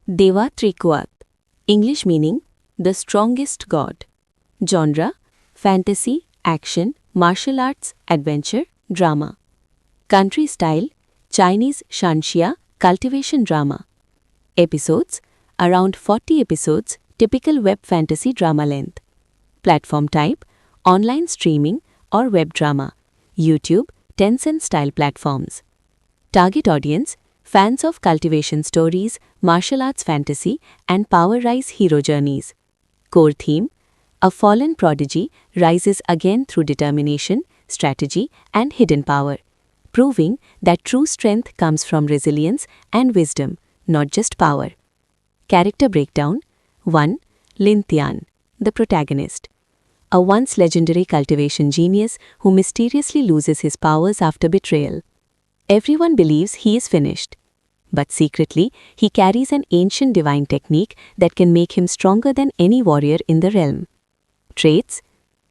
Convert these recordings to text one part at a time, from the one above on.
Deva Trikuat, English meaning the strongest god. Genre fantasy, action, martial arts, adventure, drama. Country style Chinese Shanxia cultivation drama. Episodes around 40 episodes, typical web fantasy drama length. Platform type online streaming or web drama. YouTube, Tencent style platforms. Target audience fans of cultivation stories, martial arts fantasy, and power rise hero journeys. Core theme a fallen prodigy rises again through determination, strategy, and hidden power, proving that true strength comes from resilience and wisdom, not just power. Character breakdown 1. Lin Tian, the protagonist. A once legendary cultivation genius who mysteriously loses his powers after betrayal. Everyone believes he is finished. But secretly, he carries an ancient divine technique that can make him stronger than any warrior in the realm. Traits: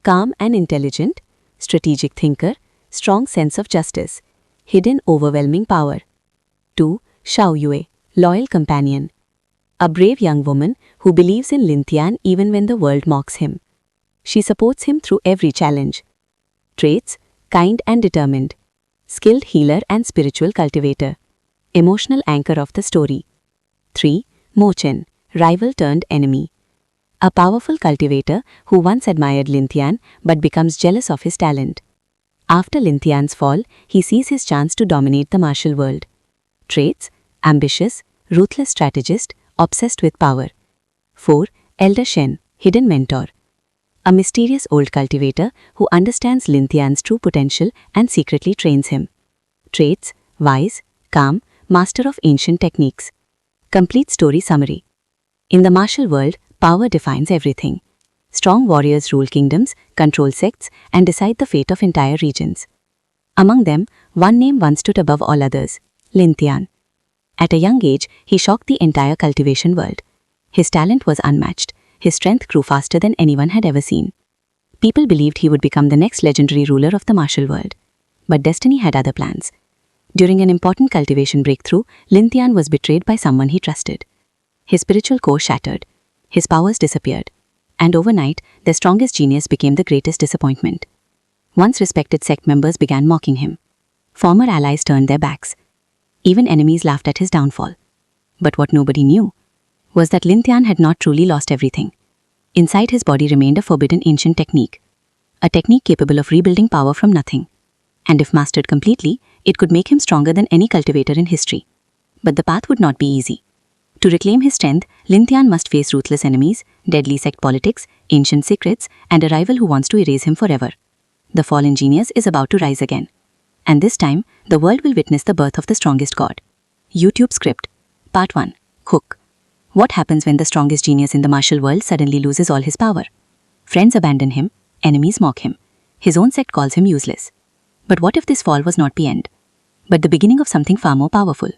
calm and intelligent, strategic thinker, strong sense of justice, hidden overwhelming power. 2. Xiao Yue, loyal companion. A brave young woman who believes in Lin Tian even when the world mocks him. She supports him through every challenge. Traits: kind and determined, skilled healer and spiritual cultivator, emotional anchor of the story. 3. Mo Chen, rival turned enemy. A powerful cultivator who once admired Lin Tian but becomes jealous of his talent. After Lin Tian's fall, he sees his chance to dominate the martial world. Traits: ambitious, ruthless strategist, obsessed with power. 4. Elder Shen, hidden mentor. A mysterious old cultivator who understands Lin Tian's true potential and secretly trains him. Traits: wise, calm, master of ancient techniques. Complete story summary. In the martial world, power defines everything. Strong warriors rule kingdoms, control sects, and decide the fate of entire regions. Among them, one name once stood above all others: Lin Tian. At a young age, he shocked the entire cultivation world. His talent was unmatched. His strength grew faster than anyone had ever seen. People believed he would become the next legendary ruler of the martial world. But destiny had other plans. During an important cultivation breakthrough, Lin Tian was betrayed by someone he trusted. His spiritual core shattered. His powers disappeared. And overnight, their strongest genius became the greatest disappointment. Once respected sect members began mocking him. Former allies turned their backs. Even enemies laughed at his downfall. But what nobody knew was that Lin Tian had not truly lost everything. Inside his body remained a forbidden ancient technique. A technique capable of rebuilding power from nothing. And if mastered completely, it could make him stronger than any cultivator in history. But the path would not be easy. To reclaim his strength, Lin Tian must face ruthless enemies, deadly sect politics, ancient secrets, and a rival who wants to erase him forever. The fallen genius is about to rise again. And this time, the world will witness the birth of the strongest god. YouTube script. Part 1. Hook. What happens when the strongest genius in the martial world suddenly loses all his power? Friends abandon him, enemies mock him. His own sect calls him useless. But what if this fall was not the end, but the beginning of something far more powerful?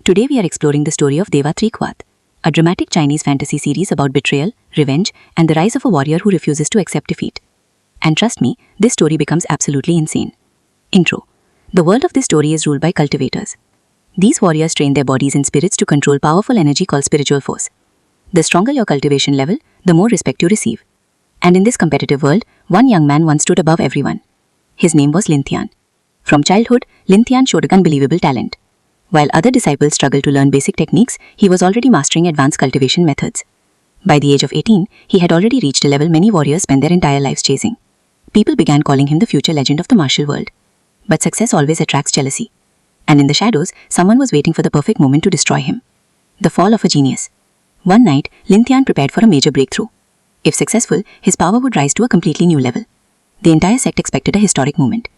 Today we are exploring the story of Deva Trikuat, a dramatic Chinese fantasy series about betrayal, revenge, and the rise of a warrior who refuses to accept defeat. And trust me, this story becomes absolutely insane. Intro. The world of this story is ruled by cultivators. These warriors train their bodies and spirits to control powerful energy called spiritual force. The stronger your cultivation level, the more respect you receive. And in this competitive world, one young man once stood above everyone. His name was Lin Tian. From childhood, Lin Tian showed unbelievable talent. While other disciples struggled to learn basic techniques, he was already mastering advanced cultivation methods. By the age of 18, he had already reached a level many warriors spend their entire lives chasing. People began calling him the future legend of the martial world. But success always attracts jealousy. And in the shadows, someone was waiting for the perfect moment to destroy him. The fall of a genius. One night, Lin Tian prepared for a major breakthrough. If successful, his power would rise to a completely new level. The entire sect expected a historic moment.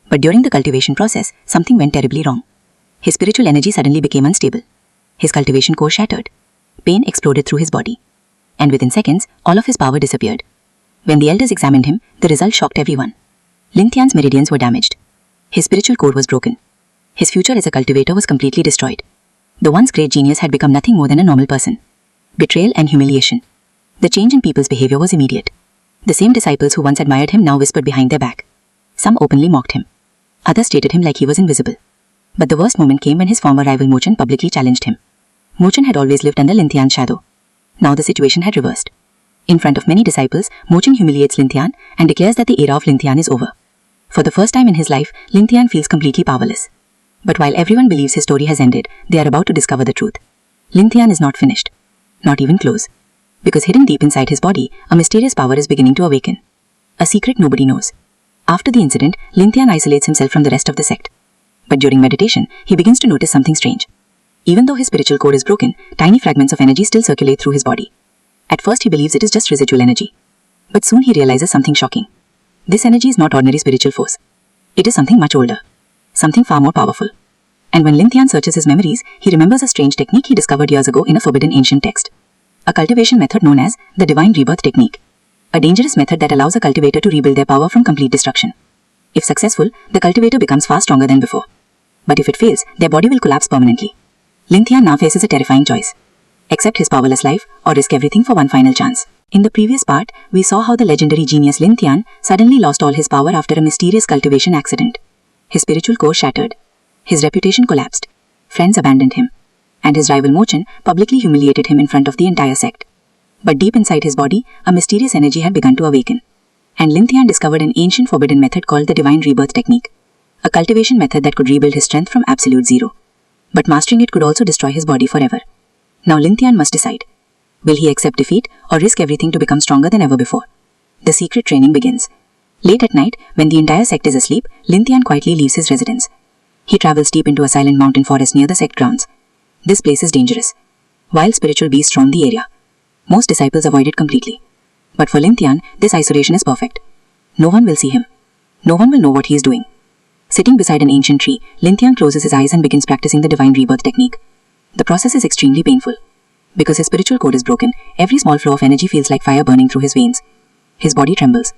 But during the cultivation process, something went terribly wrong. His spiritual energy suddenly became unstable. His cultivation core shattered. Pain exploded through his body. And within seconds, all of his power disappeared. When the elders examined him, the result shocked everyone. Lin Tian's meridians were damaged. His spiritual core was broken. His future as a cultivator was completely destroyed. The once great genius had become nothing more than a normal person. Betrayal and humiliation. The change in people's behavior was immediate. The same disciples who once admired him now whispered behind their back. Some openly mocked him. Others treated him like he was invisible. But the worst moment came when his former rival Mo Chen publicly challenged him. Mochen had always lived under Lin Tian's shadow. Now the situation had reversed. In front of many disciples, Mochen humiliates Lin Tian and declares that the era of Lin Tian is over. For the first time in his life, Lin Tian feels completely powerless. But while everyone believes his story has ended, they are about to discover the truth. Lin Tian is not finished. Not even close. Because hidden deep inside his body, a mysterious power is beginning to awaken. A secret nobody knows. After the incident, Lin Tian isolates himself from the rest of the sect. But during meditation, he begins to notice something strange. Even though his spiritual core is broken, tiny fragments of energy still circulate through his body. At first he believes it is just residual energy. But soon he realizes something shocking. This energy is not ordinary spiritual force. It is something much older. Something far more powerful. And when Lin Tian searches his memories, he remembers a strange technique he discovered years ago in a forbidden ancient text. A cultivation method known as the Divine Rebirth Technique. A dangerous method that allows a cultivator to rebuild their power from complete destruction. If successful, the cultivator becomes far stronger than before. But if it fails, their body will collapse permanently. Lin Tian now faces a terrifying choice. Accept his powerless life or risk everything for one final chance. In the previous part, we saw how the legendary genius Lin Tian suddenly lost all his power after a mysterious cultivation accident. His spiritual core shattered. His reputation collapsed. Friends abandoned him. And his rival Mochen publicly humiliated him in front of the entire sect. But deep inside his body, a mysterious energy had begun to awaken. And Lin Tian discovered an ancient forbidden method called the Divine Rebirth Technique. A cultivation method that could rebuild his strength from absolute zero. But mastering it could also destroy his body forever. Now Lin Tian must decide. Will he accept defeat or risk everything to become stronger than ever before? The secret training begins. Late at night, when the entire sect is asleep, Lin Tian quietly leaves his residence. He travels deep into a silent mountain forest near the sect grounds. This place is dangerous. Wild spiritual beasts roam the area. Most disciples avoid it completely. But for Lin Tian, this isolation is perfect. No one will see him. No one will know what he is doing. Sitting beside an ancient tree, Lin Tian closes his eyes and begins practicing the Divine Rebirth Technique. The process is extremely painful. Because his spiritual core is broken, every small flow of energy feels like fire burning through his veins. His body trembles.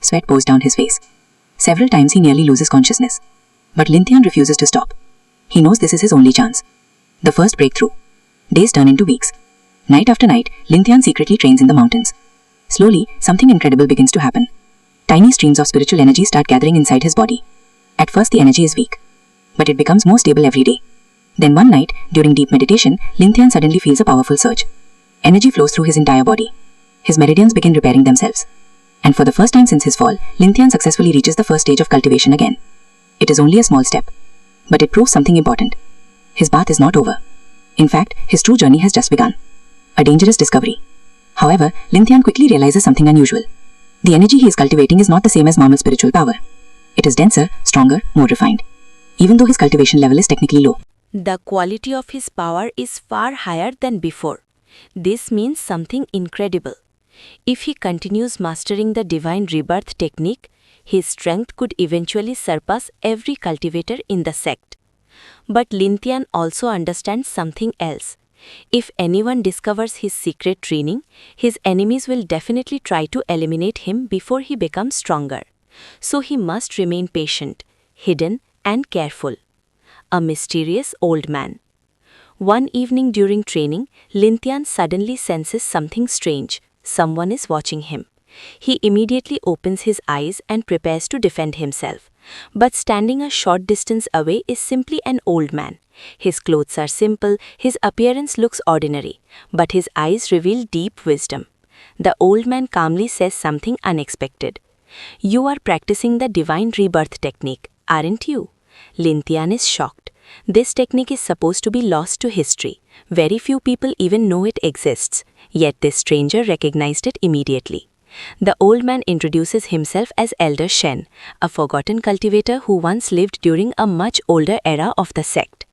Sweat pours down his face. Several times he nearly loses consciousness. But Lin Tian refuses to stop. He knows this is his only chance. The first breakthrough. Days turn into weeks. Night after night, Lin Tian secretly trains in the mountains. Slowly, something incredible begins to happen. Tiny streams of spiritual energy start gathering inside his body. At first the energy is weak. But it becomes more stable every day. Then one night, during deep meditation, Lin Tian suddenly feels a powerful surge. Energy flows through his entire body. His meridians begin repairing themselves. And for the first time since his fall, Lin Tian successfully reaches the first stage of cultivation again. It is only a small step. But it proves something important. His path is not over. In fact, his true journey has just begun. A dangerous discovery. However, Lin Tian quickly realizes something unusual. The energy he is cultivating is not the same as normal spiritual power. It is denser, stronger, more refined. Even though his cultivation level is technically low. The quality of his power is far higher than before. This means something incredible. If he continues mastering the Divine Rebirth Technique, his strength could eventually surpass every cultivator in the sect. But Lin Tian also understands something else. If anyone discovers his secret training, his enemies will definitely try to eliminate him before he becomes stronger. So he must remain patient, hidden, and careful. A mysterious old man. One evening during training, Lin Tian suddenly senses something strange. Someone is watching him. He immediately opens his eyes and prepares to defend himself. But standing a short distance away is simply an old man. His clothes are simple, his appearance looks ordinary, but his eyes reveal deep wisdom. The old man calmly says something unexpected. "You are practicing the Divine Rebirth Technique, aren't you?" Lin Tian is shocked. This technique is supposed to be lost to history. Very few people even know it exists. Yet this stranger recognized it immediately. The old man introduces himself as Elder Shen, a forgotten cultivator who once lived during a much older era of the sect.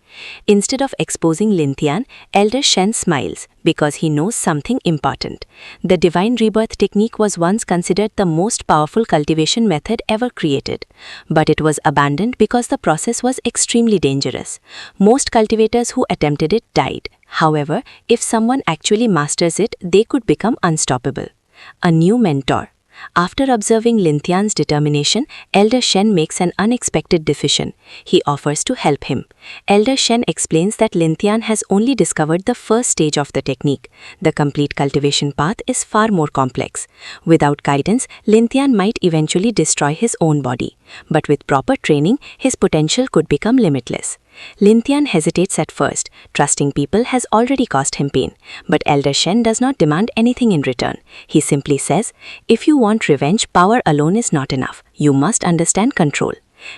Instead of exposing Lin Tian, Elder Shen smiles because he knows something important. The Divine Rebirth Technique was once considered the most powerful cultivation method ever created. But it was abandoned because the process was extremely dangerous. Most cultivators who attempted it died. However, if someone actually masters it, they could become unstoppable. A new mentor. After observing Lin Tian's determination, Elder Shen makes an unexpected decision. He offers to help him. Elder Shen explains that Lin Tian has only discovered the first stage of the technique. The complete cultivation path is far more complex. Without guidance, Lin Tian might eventually destroy his own body. But with proper training, his potential could become limitless. Lin Tian hesitates at first, trusting people has already caused him pain. But Elder Shen does not demand anything in return. He simply says, "If you want revenge, power alone is not enough. You must understand control."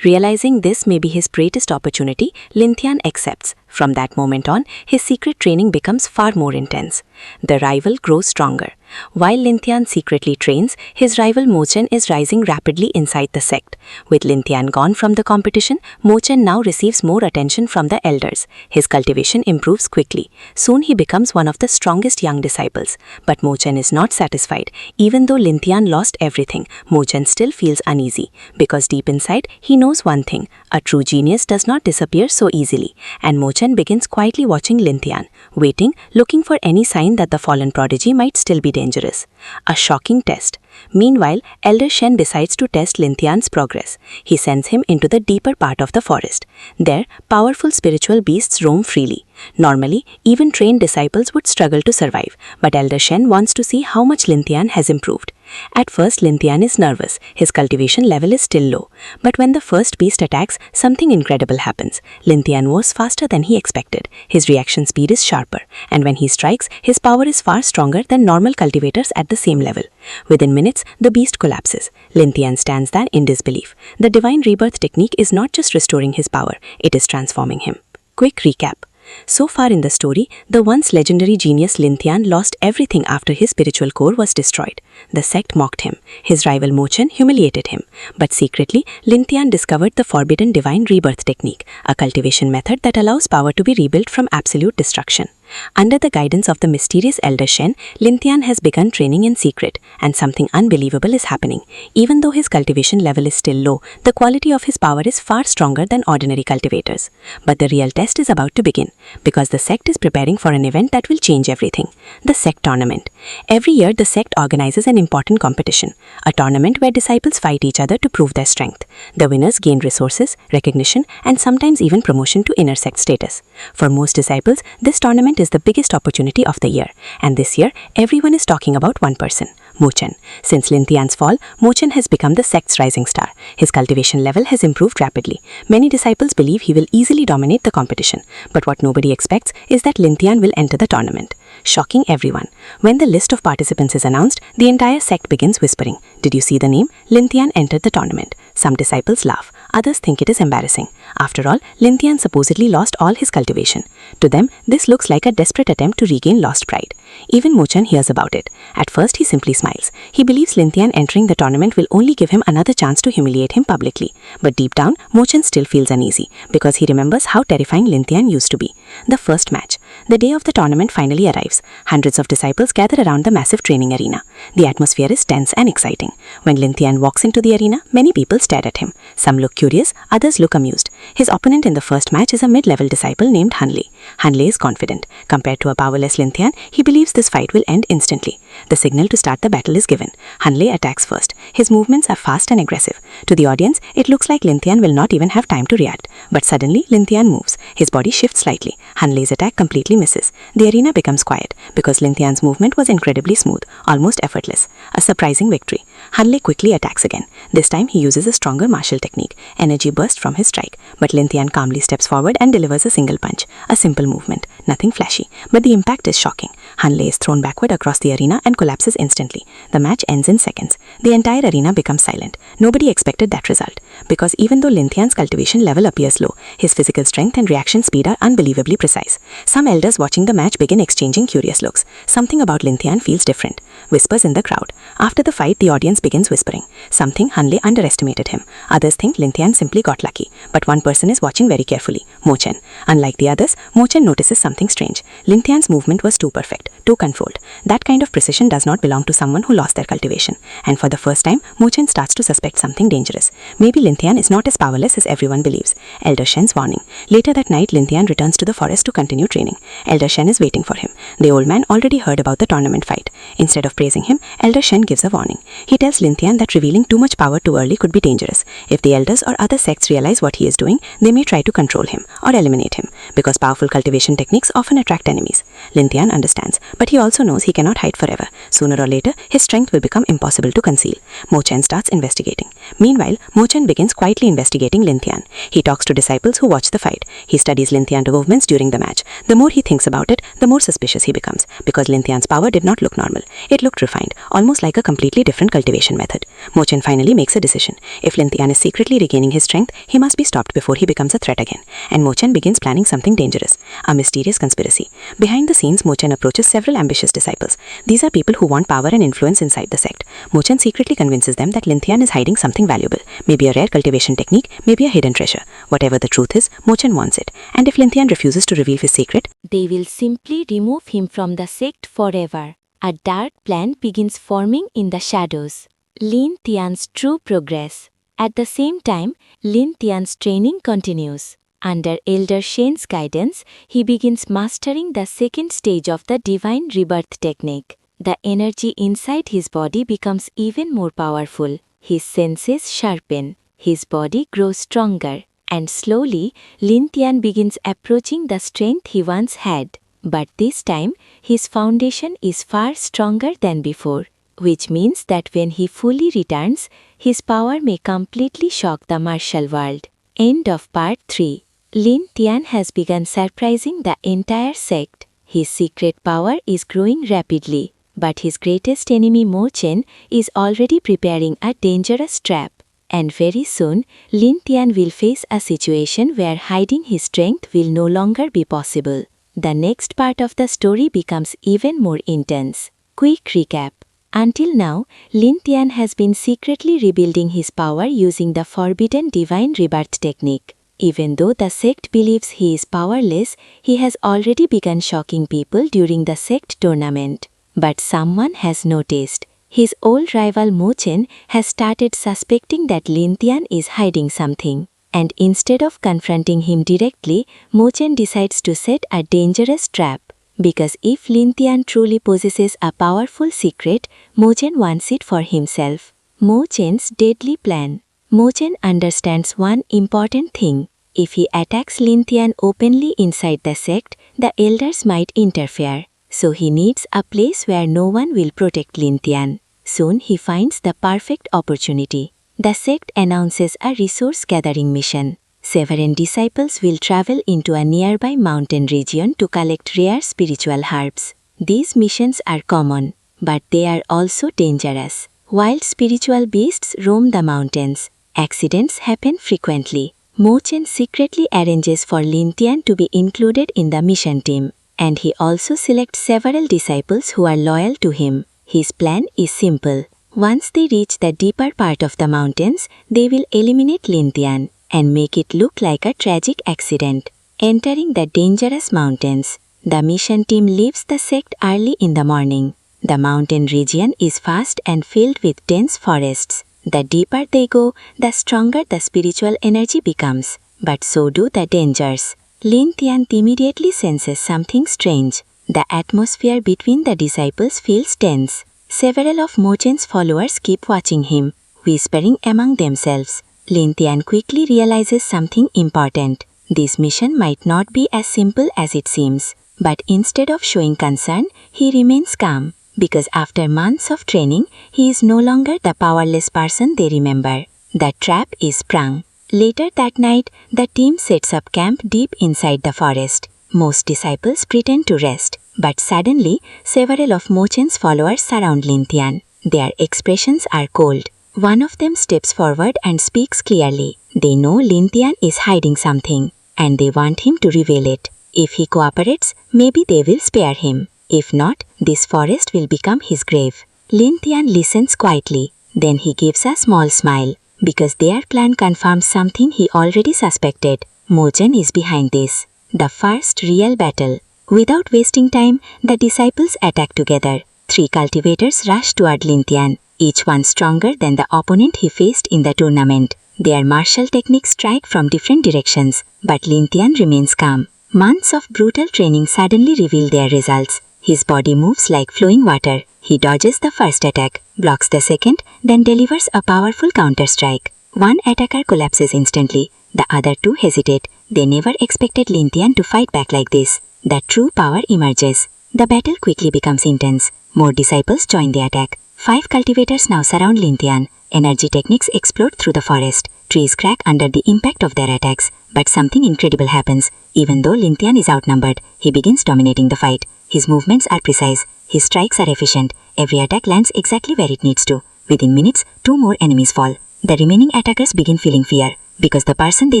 Realizing this may be his greatest opportunity, Lin Tian accepts. From that moment on, his secret training becomes far more intense. The rival grows stronger. While Lin Tian secretly trains, his rival Mo Chen is rising rapidly inside the sect. With Lin Tian gone from the competition, Mo Chen now receives more attention from the elders. His cultivation improves quickly. Soon he becomes one of the strongest young disciples. But Mo Chen is not satisfied. Even though Lin Tian lost everything, Mo Chen still feels uneasy. Because deep inside, he knows one thing: a true genius does not disappear so easily. And Mo Chen begins quietly watching Lin Tian, waiting, looking for any sign that the fallen prodigy might still be dangerous. A shocking test. Meanwhile, Elder Shen decides to test Lin Tian's progress. He sends him into the deeper part of the forest. There, powerful spiritual beasts roam freely. Normally, even trained disciples would struggle to survive, but Elder Shen wants to see how much Lin Tian has improved. At first, Lin Tian is nervous. His cultivation level is still low. But when the first beast attacks, something incredible happens. Lin Tian moves faster than he expected. His reaction speed is sharper. And when he strikes, his power is far stronger than normal cultivators at the same level. Within minutes, the beast collapses. Lin Tian stands there in disbelief. The divine rebirth technique is not just restoring his power, it is transforming him. Quick recap. So far in the story, the once legendary genius Lin Tian lost everything after his spiritual core was destroyed. The sect mocked him. His rival Mo Chen humiliated him. But secretly, Lin Tian discovered the forbidden divine rebirth technique, a cultivation method that allows power to be rebuilt from absolute destruction. Under the guidance of the mysterious Elder Shen, Lin Tian has begun training in secret, and something unbelievable is happening. Even though his cultivation level is still low, the quality of his power is far stronger than ordinary cultivators. But the real test is about to begin, because the sect is preparing for an event that will change everything: the sect tournament. Every year, the sect organizes an important competition, a tournament where disciples fight each other to prove their strength. The winners gain resources, recognition, and sometimes even promotion to inner sect status. For most disciples, this tournament is the biggest opportunity of the year, and this year everyone is talking about one person: Mo Chen. Since Lin Tian's fall, Mo Chen has become the sect's rising star. His cultivation level has improved rapidly. Many disciples believe he will easily dominate the competition, but what nobody expects is that Lin Tian will enter the tournament, shocking everyone. When the list of participants is announced, the entire sect begins whispering, "Did you see the name? Lin Tian entered the tournament." Some disciples laugh, others think it is embarrassing. After all, Lin Tian supposedly lost all his cultivation. To them, this looks like a desperate attempt to regain lost pride. Even Mo Chen hears about it. At first, he simply smiles. He believes Lin Tian entering the tournament will only give him another chance to humiliate him publicly. But deep down, Mo Chen still feels uneasy, because he remembers how terrifying Lin Tian used to be. The first match. The day of the tournament finally arrives. Hundreds of disciples gather around the massive training arena. The atmosphere is tense and exciting. When Lin Tian walks into the arena, many people stare at him. Some look curious, others look amused. His opponent in the first match is a mid-level disciple named Han Lei. Han Lei is confident. Compared to a powerless Lin Tian, he believes this fight will end instantly. The signal to start the battle is given. Han Lei attacks first. His movements are fast and aggressive. To the audience, it looks like Lin Tian will not even have time to react. But suddenly, Lin Tian moves. His body shifts slightly. Han Lei's attack completely misses. The arena becomes quiet, because Lin Tian's movement was incredibly smooth, almost effortless. A surprising victory. Han Lei quickly attacks again. This time, he uses a stronger martial technique. Energy bursts from his strike. But Lin Tian calmly steps forward and delivers a single punch. A simple movement. Nothing flashy. But the impact is shocking. Han Lei is thrown backward across the arena and collapses instantly. The match ends in seconds. The entire arena becomes silent. Nobody expected that result. Because even though Lin Tian's cultivation level appears low, his physical strength and reaction speed are unbelievably precise. Some elders watching the match begin exchanging curious looks. Something about Lin Tian feels different. Whispers in the crowd. After the fight, the audience begins whispering. Some think Han Lei underestimated him. Others think Lin Tian simply got lucky. But one person is watching very carefully: Mo Chen. Unlike the others, Mo Chen notices something strange. Lin Tian's movement was too perfect, too controlled. That kind of precision does not belong to someone who lost their cultivation. And for the first time, Mo Chen starts to suspect something dangerous. Maybe Lin Tian is not as powerless as everyone believes. Elder Shen's warning. Later that night, Lin Tian returns to the forest to continue training. Elder Shen is waiting for him. The old man already heard about the tournament fight. Instead of praising him, Elder Shen gives a warning. He tells tells Lin Tian that revealing too much power too early could be dangerous. If the elders or other sects realize what he is doing, they may try to control him or eliminate him, because powerful cultivation techniques often attract enemies. Lin Tian understands, but he also knows he cannot hide forever. Sooner or later, his strength will become impossible to conceal. Mo Chen starts investigating. Meanwhile, Mo Chen begins quietly investigating Lin Tian. He talks to disciples who watch the fight. He studies Lin Tian's movements during the match. The more he thinks about it, the more suspicious he becomes, because Lin Tian's power did not look normal. It looked refined, almost like a completely different cultivation method. Mo Chen finally makes a decision. If Lin Tian is secretly regaining his strength, he must be stopped before he becomes a threat again. And Mo Chen begins planning something dangerous, a mysterious conspiracy. Behind the scenes, Mo Chen approaches several ambitious disciples. These are people who want power and influence inside the sect. Mo Chen secretly convinces them that Lin Tian is hiding something valuable, maybe a rare cultivation technique, maybe a hidden treasure. Whatever the truth is, Mo Chen wants it. And if Lin Tian refuses to reveal his secret, they will simply remove him from the sect forever. A dark plan begins forming in the shadows. Lin Tian's true progress. At the same time, Lin Tian's training continues. Under Elder Shen's guidance, he begins mastering the second stage of the divine rebirth technique. The energy inside his body becomes even more powerful. His senses sharpen. His body grows stronger. And slowly, Lin Tian begins approaching the strength he once had. But this time, his foundation is far stronger than before, which means that when he fully returns, his power may completely shock the martial world. End of part 3. Lin Tian has begun surprising the entire sect. His secret power is growing rapidly, but his greatest enemy Mo Chen is already preparing a dangerous trap. And very soon, Lin Tian will face a situation where hiding his strength will no longer be possible. The next part of the story becomes even more intense. Quick recap. Until now, Lin Tian has been secretly rebuilding his power using the forbidden divine rebirth technique. Even though the sect believes he is powerless, he has already begun shocking people during the sect tournament. But someone has noticed. His old rival Mo Chen has started suspecting that Lin Tian is hiding something. And instead of confronting him directly, Mo Chen decides to set a dangerous trap. Because if Lin Tian truly possesses a powerful secret, Mo Chen wants it for himself. Mo Chen's deadly plan. Mo Chen understands one important thing. If he attacks Lin Tian openly inside the sect, the elders might interfere. So he needs a place where no one will protect Lin Tian. Soon he finds the perfect opportunity. The sect announces a resource-gathering mission. Several disciples will travel into a nearby mountain region to collect rare spiritual herbs. These missions are common, but they are also dangerous. Wild spiritual beasts roam the mountains. Accidents happen frequently. Mo Chen secretly arranges for Lin Tian to be included in the mission team, and he also selects several disciples who are loyal to him. His plan is simple. Once they reach the deeper part of the mountains, they will eliminate Lin Tian and make it look like a tragic accident. Entering the dangerous mountains, the mission team leaves the sect early in the morning. The mountain region is vast and filled with dense forests. The deeper they go, the stronger the spiritual energy becomes, but so do the dangers. Lin Tian immediately senses something strange. The atmosphere between the disciples feels tense. Several of Mo Chen's followers keep watching him, whispering among themselves. Lin Tian quickly realizes something important. This mission might not be as simple as it seems, but instead of showing concern, he remains calm, because after months of training, he is no longer the powerless person they remember. The trap is sprung. Later that night, the team sets up camp deep inside the forest. Most disciples pretend to rest, but suddenly, several of Mo Chen's followers surround Lin Tian. Their expressions are cold. One of them steps forward and speaks clearly. They know Lin Tian is hiding something, and they want him to reveal it. If he cooperates, maybe they will spare him. If not, this forest will become his grave. Lin Tian listens quietly. Then he gives a small smile, because their plan confirms something he already suspected. Mo Chen is behind this. The first real battle. Without wasting time, the disciples attack together. 3 cultivators rush toward Lin Tian, each one stronger than the opponent he faced in the tournament. Their martial techniques strike from different directions, but Lin Tian remains calm. Months of brutal training suddenly reveal their results. His body moves like flowing water. He dodges the first attack, blocks the second, then delivers a powerful counter-strike. One attacker collapses instantly. The other two hesitate. They never expected Lin Tian to fight back like this. The true power emerges. The battle quickly becomes intense. More disciples join the attack. 5 cultivators now surround Lin Tian. Energy techniques explode through the forest. Trees crack under the impact of their attacks. But something incredible happens. Even though Lin Tian is outnumbered, he begins dominating the fight. His movements are precise. His strikes are efficient. Every attack lands exactly where it needs to. Within minutes, 2 more enemies fall. The remaining attackers begin feeling fear, because the person they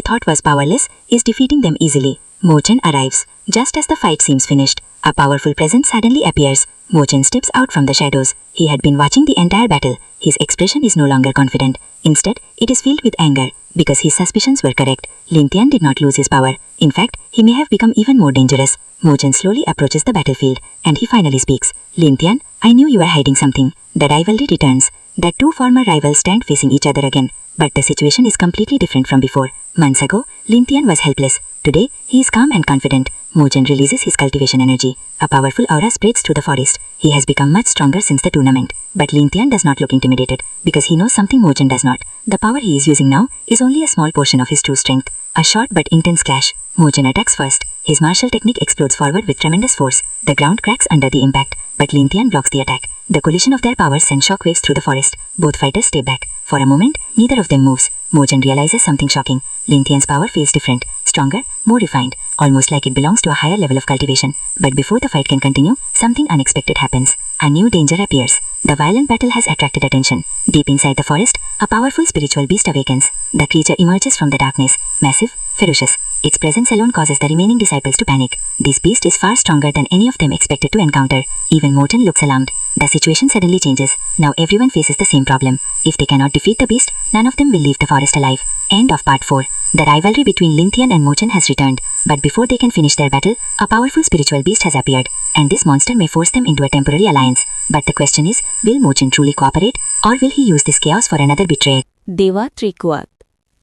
thought was powerless is defeating them easily. Mo Chen arrives. Just as the fight seems finished, a powerful presence suddenly appears. Mo Chen steps out from the shadows. He had been watching the entire battle. His expression is no longer confident. Instead, it is filled with anger, because his suspicions were correct. Lin Tian did not lose his power. In fact, he may have become even more dangerous. Mo Chen slowly approaches the battlefield, and he finally speaks. Lin Tian, I knew you were hiding something. The rivalry returns. The 2 former rivals stand facing each other again. But the situation is completely different from before. Months ago, Lin Tian was helpless. Today, he is calm and confident. Mo Chen releases his cultivation energy. A powerful aura spreads through the forest. He has become much stronger since the tournament. But Lin Tian does not look intimidated, because he knows something Mo Chen does not. The power he is using now is only a small portion of his true strength. A short but intense clash. Mo Chen attacks first. His martial technique explodes forward with tremendous force. The ground cracks under the impact, but Lin Tian blocks the attack. The collision of their powers sends shockwaves through the forest. Both fighters stay back. For a moment, neither of them moves. Mo Chen realizes something shocking. Lin Tian's power feels different, stronger, more refined, almost like it belongs to a higher level of cultivation. But before the fight can continue, something unexpected happens. A new danger appears. The violent battle has attracted attention. Deep inside the forest, a powerful spiritual beast awakens. The creature emerges from the darkness, massive, ferocious. Its presence alone causes the remaining disciples to panic. This beast is far stronger than any of them expected to encounter. Even Mo Chen looks alarmed. The situation suddenly changes. Now everyone faces the same problem. If they cannot defeat the beast, none of them will leave the forest alive. End of part 4. The rivalry between Lin Tian and Mo Chen has returned. But before they can finish their battle, a powerful spiritual beast has appeared. And this monster may force them into a temporary alliance. But the question is, will Mo Chen truly cooperate? Or will he use this chaos for another betrayal? Deva Trikuat.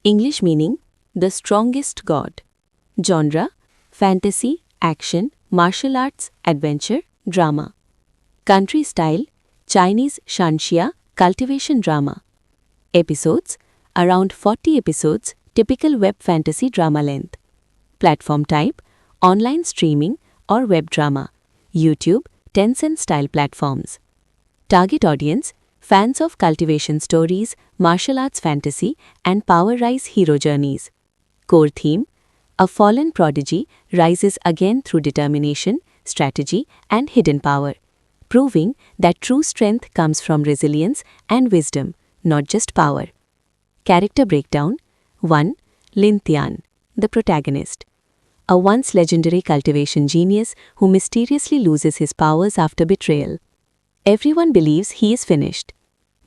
English meaning, the strongest god. Genre, fantasy, action, martial arts, adventure, drama. Country style, Chinese Shanxia, cultivation drama. Episodes, around 40 episodes, typical web fantasy drama length. Platform type, online streaming or web drama. YouTube, Tencent style platforms. Target audience, fans of cultivation stories, martial arts fantasy, and Power Rise hero journeys. Core theme, a fallen prodigy rises again through determination, strategy, and hidden power, proving that true strength comes from resilience and wisdom, not just power. Character breakdown. 1. Lin Tian, the protagonist. A once legendary cultivation genius who mysteriously loses his powers after betrayal. Everyone believes he is finished.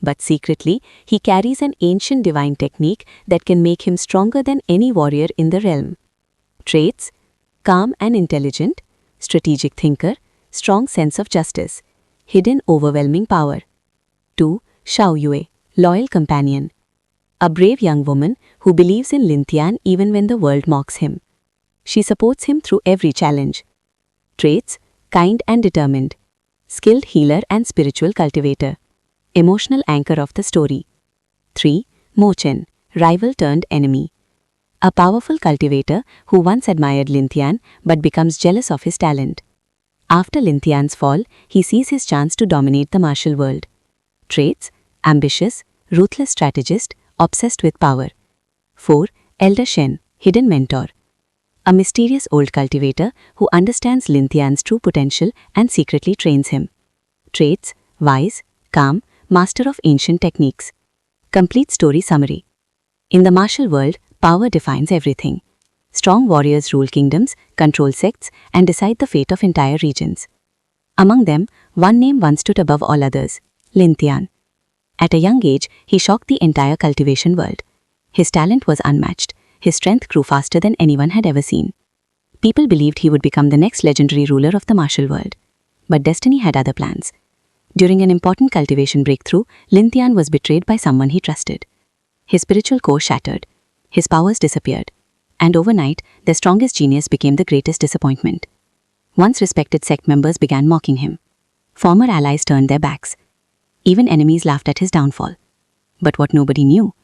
But secretly, he carries an ancient divine technique that can make him stronger than any warrior in the realm. Traits: calm and intelligent, strategic thinker, strong sense of justice, hidden overwhelming power. 2. Xiao Yue, loyal companion. A brave young woman who believes in Lin Tian even when the world mocks him. She supports him through every challenge. Traits: kind and determined, skilled healer and spiritual cultivator, emotional anchor of the story. 3. Mo Chen, rival turned enemy. A powerful cultivator who once admired Lin Tian but becomes jealous of his talent. After Lin Tian's fall, he sees his chance to dominate the martial world. Traits: ambitious, ruthless strategist, obsessed with power. 4. Elder Shen, hidden mentor. A mysterious old cultivator who understands Lin Tian's true potential and secretly trains him. Traits: wise, calm, master of ancient techniques. Complete story summary. In the martial world, power defines everything. Strong warriors rule kingdoms, control sects, and decide the fate of entire regions. Among them, one name once stood above all others: Lin Tian. At a young age, he shocked the entire cultivation world. His talent was unmatched. His strength grew faster than anyone had ever seen. People believed he would become the next legendary ruler of the martial world. But destiny had other plans. During an important cultivation breakthrough, Lin Tian was betrayed by someone he trusted. His spiritual core shattered. His powers disappeared. And overnight, their strongest genius became the greatest disappointment. Once respected sect members began mocking him. Former allies turned their backs. Even enemies laughed at his downfall. But what nobody knew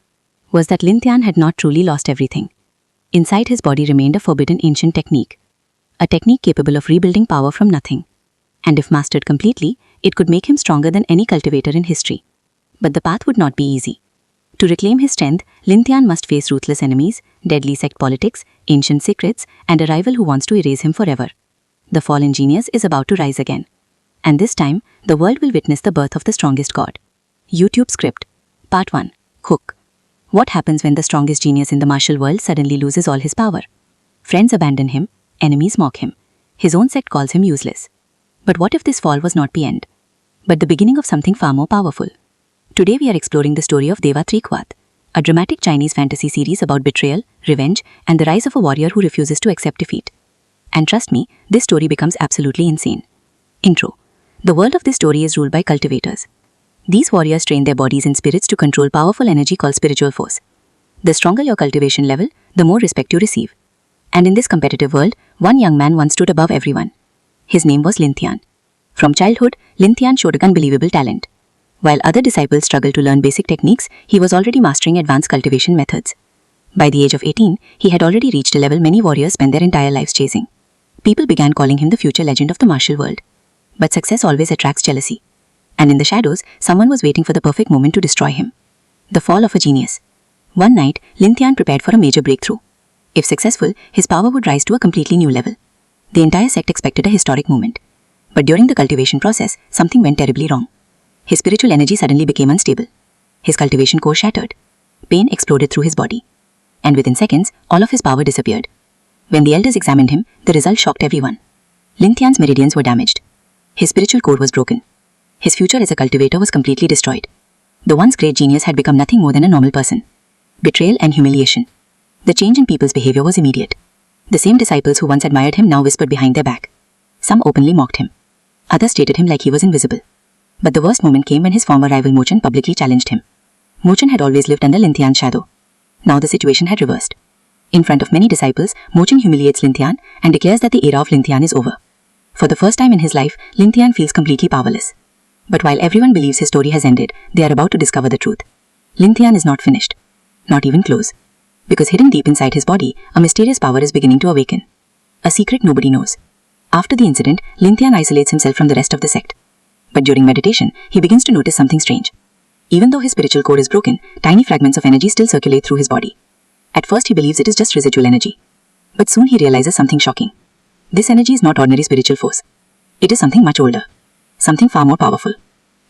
was that Lin Tian had not truly lost everything. Inside his body remained a forbidden ancient technique. A technique capable of rebuilding power from nothing. And if mastered completely, it could make him stronger than any cultivator in history. But the path would not be easy. To reclaim his strength, Lin Tian must face ruthless enemies, deadly sect politics, ancient secrets, and a rival who wants to erase him forever. The fallen genius is about to rise again. And this time, the world will witness the birth of the strongest god. YouTube script. Part 1. Hook. What happens when the strongest genius in the martial world suddenly loses all his power? Friends abandon him, enemies mock him. His own sect calls him useless. But what if this fall was not the end, but the beginning of something far more powerful? Today we are exploring the story of Deva Trikwat, a dramatic Chinese fantasy series about betrayal, revenge, and the rise of a warrior who refuses to accept defeat. And trust me, this story becomes absolutely insane. Intro. The world of this story is ruled by cultivators. These warriors train their bodies and spirits to control powerful energy called spiritual force. The stronger your cultivation level, the more respect you receive. And in this competitive world, one young man once stood above everyone. His name was Lin Tian. From childhood, Lin Tian showed unbelievable talent. While other disciples struggled to learn basic techniques, he was already mastering advanced cultivation methods. By the age of 18, he had already reached a level many warriors spend their entire lives chasing. People began calling him the future legend of the martial world. But success always attracts jealousy. And in the shadows, someone was waiting for the perfect moment to destroy him. The fall of a genius. One night, Lin Tian prepared for a major breakthrough. If successful, his power would rise to a completely new level. The entire sect expected a historic moment. But during the cultivation process, something went terribly wrong. His spiritual energy suddenly became unstable. His cultivation core shattered. Pain exploded through his body. And within seconds, all of his power disappeared. When the elders examined him, the result shocked everyone. Lin Tian's meridians were damaged. His spiritual core was broken. His future as a cultivator was completely destroyed. The once great genius had become nothing more than a normal person. Betrayal and humiliation. The change in people's behavior was immediate. The same disciples who once admired him now whispered behind their back. Some openly mocked him. Others treated him like he was invisible. But the worst moment came when his former rival Mochen publicly challenged him. Mochen had always lived under Lin Tian's shadow. Now the situation had reversed. In front of many disciples, Mochen humiliates Lin Tian and declares that the era of Lin Tian is over. For the first time in his life, Lin Tian feels completely powerless. But while everyone believes his story has ended, they are about to discover the truth. Lin Tian is not finished. Not even close. Because hidden deep inside his body, a mysterious power is beginning to awaken. A secret nobody knows. After the incident, Lin Tian isolates himself from the rest of the sect. But during meditation, he begins to notice something strange. Even though his spiritual core is broken, tiny fragments of energy still circulate through his body. At first he believes it is just residual energy. But soon he realizes something shocking. This energy is not ordinary spiritual force. It is something much older. Something far more powerful.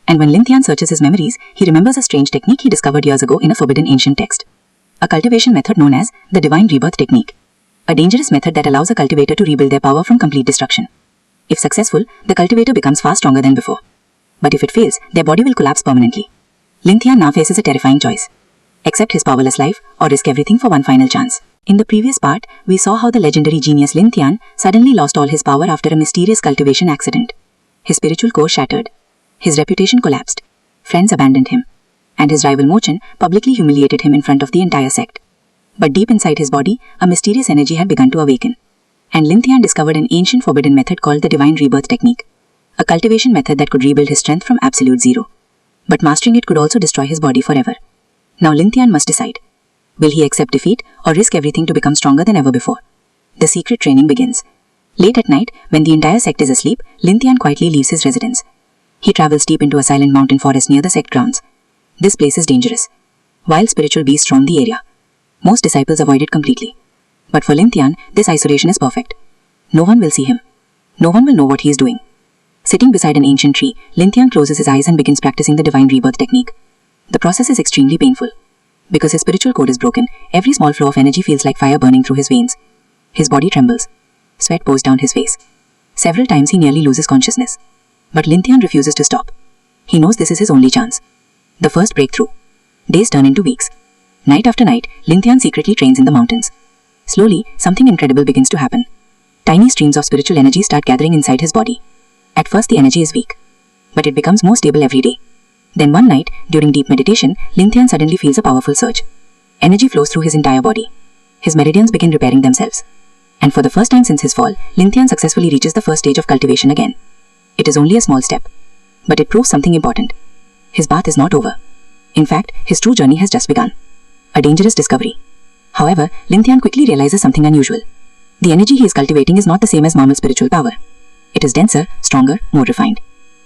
And when Lin Tian searches his memories, he remembers a strange technique he discovered years ago in a forbidden ancient text. A cultivation method known as the Divine Rebirth Technique. A dangerous method that allows a cultivator to rebuild their power from complete destruction. If successful, the cultivator becomes far stronger than before. But if it fails, their body will collapse permanently. Lin Tian now faces a terrifying choice. Accept his powerless life or risk everything for one final chance. In the previous part, we saw how the legendary genius Lin Tian suddenly lost all his power after a mysterious cultivation accident. His spiritual core shattered. His reputation collapsed. Friends abandoned him. And his rival Mochen publicly humiliated him in front of the entire sect. But deep inside his body, a mysterious energy had begun to awaken. And Lin Tian discovered an ancient forbidden method called the Divine Rebirth Technique. A cultivation method that could rebuild his strength from absolute zero. But mastering it could also destroy his body forever. Now Lin Tian must decide. Will he accept defeat or risk everything to become stronger than ever before? The secret training begins. Late at night, when the entire sect is asleep, Lin Tian quietly leaves his residence. He travels deep into a silent mountain forest near the sect grounds. This place is dangerous. Wild spiritual beasts roam the area. Most disciples avoid it completely. But for Lin Tian, this isolation is perfect. No one will see him. No one will know what he is doing. Sitting beside an ancient tree, Lin Tian closes his eyes and begins practicing the Divine Rebirth Technique. The process is extremely painful. Because his spiritual core is broken, every small flow of energy feels like fire burning through his veins. His body trembles. Sweat pours down his face. Several times he nearly loses consciousness. But Lin Tian refuses to stop. He knows this is his only chance. The first breakthrough. Days turn into weeks. Night after night, Lin Tian secretly trains in the mountains. Slowly, something incredible begins to happen. Tiny streams of spiritual energy start gathering inside his body. At first the energy is weak. But it becomes more stable every day. Then one night, during deep meditation, Lin Tian suddenly feels a powerful surge. Energy flows through his entire body. His meridians begin repairing themselves. And for the first time since his fall, Lin Tian successfully reaches the first stage of cultivation again. It is only a small step, but it proves something important. His path is not over. In fact, his true journey has just begun. A dangerous discovery. However, Lin Tian quickly realizes something unusual. The energy he is cultivating is not the same as normal spiritual power. It is denser, stronger, more refined.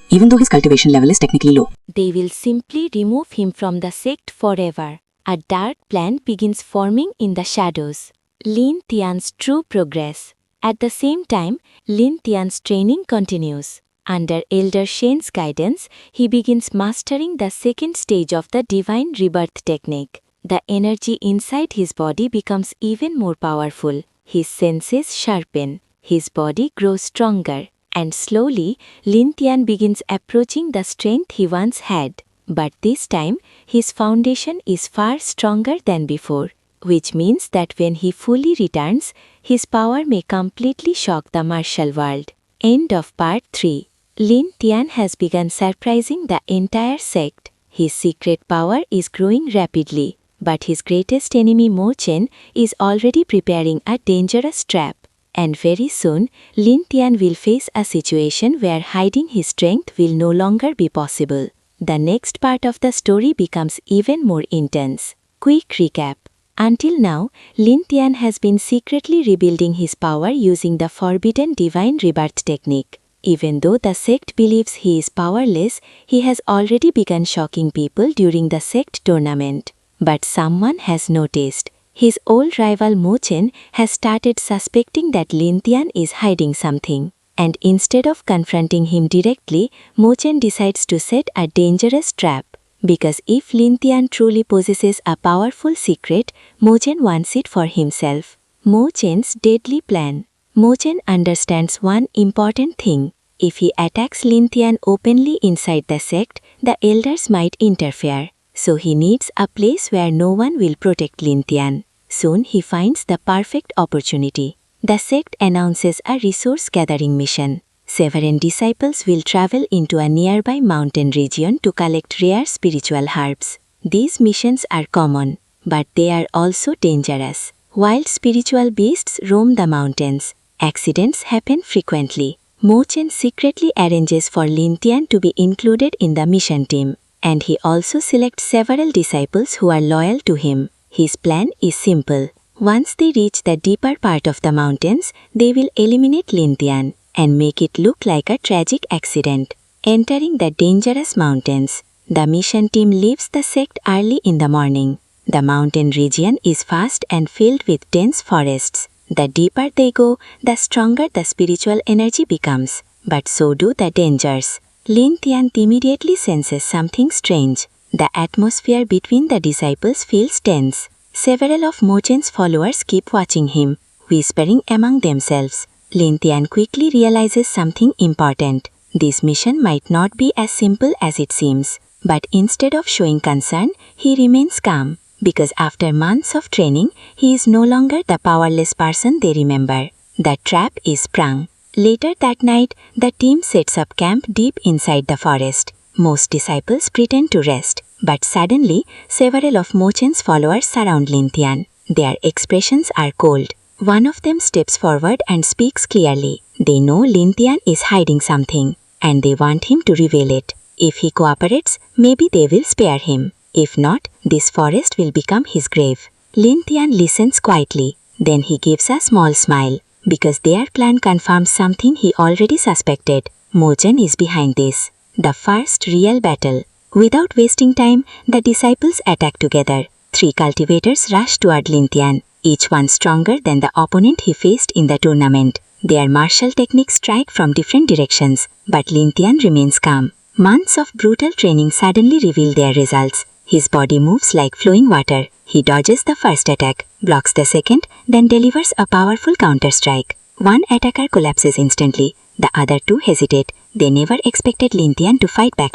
Even though his cultivation level is technically low. They will simply remove him from the sect forever. A dark plan begins forming in the shadows. Lin Tian's true progress. At the same time, Lin Tian's training continues. Under Elder Shen's guidance, he begins mastering the second stage of the divine rebirth technique. The energy inside his body becomes even more powerful. His senses sharpen. His body grows stronger. And slowly, Lin Tian begins approaching the strength he once had. But this time, his foundation is far stronger than before, which means that when he fully returns, his power may completely shock the martial world. End of part 3. Lin Tian has begun surprising the entire sect. His secret power is growing rapidly, but his greatest enemy Mo Chen is already preparing a dangerous trap. And very soon, Lin Tian will face a situation where hiding his strength will no longer be possible. The next part of the story becomes even more intense. Quick recap. Until now, Lin Tian has been secretly rebuilding his power using the forbidden divine rebirth technique. Even though the sect believes he is powerless, he has already begun shocking people during the sect tournament. But someone has noticed. His old rival Mo Chen has started suspecting that Lin Tian is hiding something. And instead of confronting him directly, Mo Chen decides to set a dangerous trap. Because if Lin Tian truly possesses a powerful secret, Mo Chen wants it for himself. Mo Chen's deadly plan. Mo Chen understands one important thing. If he attacks Lin Tian openly inside the sect, the elders might interfere. So he needs a place where no one will protect Lin Tian. Soon he finds the perfect opportunity. The sect announces a resource-gathering mission. Several disciples will travel into a nearby mountain region to collect rare spiritual herbs. These missions are common, but they are also dangerous. Wild spiritual beasts roam the mountains. Accidents happen frequently. Mo Chen secretly arranges for Lin Tian to be included in the mission team. And he also selects several disciples who are loyal to him. His plan is simple. Once they reach the deeper part of the mountains, they will eliminate Lin Tian and make it look like a tragic accident. Entering the dangerous mountains, the mission team leaves the sect early in the morning. The mountain region is vast and filled with dense forests. The deeper they go, the stronger the spiritual energy becomes. But so do the dangers. Lin Tian immediately senses something strange. The atmosphere between the disciples feels tense. Several of Mo Chen's followers keep watching him, whispering among themselves. Lin Tian quickly realizes something important. This mission might not be as simple as it seems. But instead of showing concern, he remains calm. Because after months of training, he is no longer the powerless person they remember. The trap is sprung. Later that night, the team sets up camp deep inside the forest. Most disciples pretend to rest, but suddenly, several of Mo Chen's followers surround Lin Tian. Their expressions are cold. One of them steps forward and speaks clearly. They know Lin Tian is hiding something, and they want him to reveal it. If he cooperates, maybe they will spare him. If not, this forest will become his grave. Lin Tian listens quietly. Then he gives a small smile. Because their plan confirms something he already suspected. Mo Chen is behind this. The first real battle. Without wasting time, the disciples attack together. 3 cultivators rush toward Lin Tian, each one stronger than the opponent he faced in the tournament. Their martial techniques strike from different directions, but Lin Tian remains calm. Months of brutal training suddenly reveal their results. His body moves like flowing water. He dodges the first attack, blocks the second, then delivers a powerful counter-strike. One attacker collapses instantly. The other 2 hesitate. They never expected Lin Tian to fight back